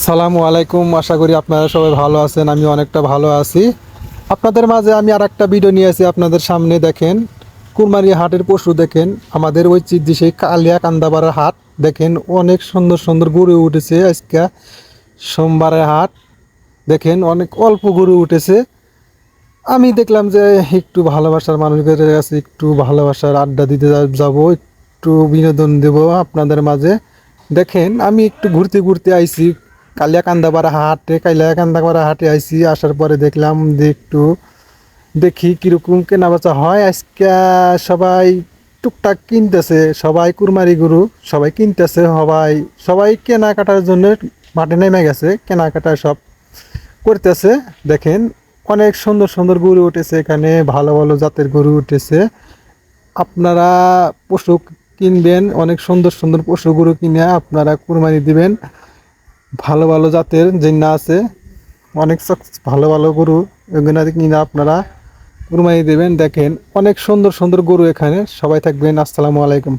আসসালামু আলাইকুম। আশা করি আপনারা সবাই ভালো আছেন। আমি অনেকটা ভালো আছি। আপনাদের মাঝে আমি আর একটা ভিডিও নিয়ে আসি আপনাদের সামনে। দেখেন, কুরবানি হাটের পশু দেখেন, আমাদের ঐতিহ্য সেই কালিয়া কান্দাপাড়ার হাট। দেখেন অনেক সুন্দর সুন্দর গরু উঠেছে আজকে সোমবারের হাট। দেখেন অনেক অল্প গরু উঠেছে। আমি দেখলাম যে একটু ভালোবাসার মানুষদের কাছে একটু ভালোবাসার আড্ডা দিতে যাব, একটু বিনোদন দেব আপনাদের মাঝে। দেখেন আমি একটু ঘুরতে ঘুরতে আইছি কালিয়াকান্দাপাড়া হাটে আইছি। আসার পরে দেখলাম যে একটু দেখি কিরকম কেনা বেচা হয় আজকে। সবাই টুকটাক কিনতেছে, সবাই কুরমারি গরু সবাই কিনতেছে, সবাই সবাই কেনাকাটার জন্য মাঠে নেমে গেছে, কেনাকাটা সব করতেছে। দেখেন অনেক সুন্দর সুন্দর গরু উঠেছে এখানে, ভালো ভালো জাতের গরু উঠেছে। আপনারা পশু কিনবেন, অনেক সুন্দর সুন্দর পশু গরু কিনে আপনারা কুরবানি দিবেন। ভালো ভালো জাতের যেনা আছে, অনেক ভালো ভালো গরু, এগুলো কিনে আপনারা কুরবানি দেবেন। দেখেন অনেক সুন্দর সুন্দর গরু এখানে। সবাই থাকবেন। আসসালামু আলাইকুম।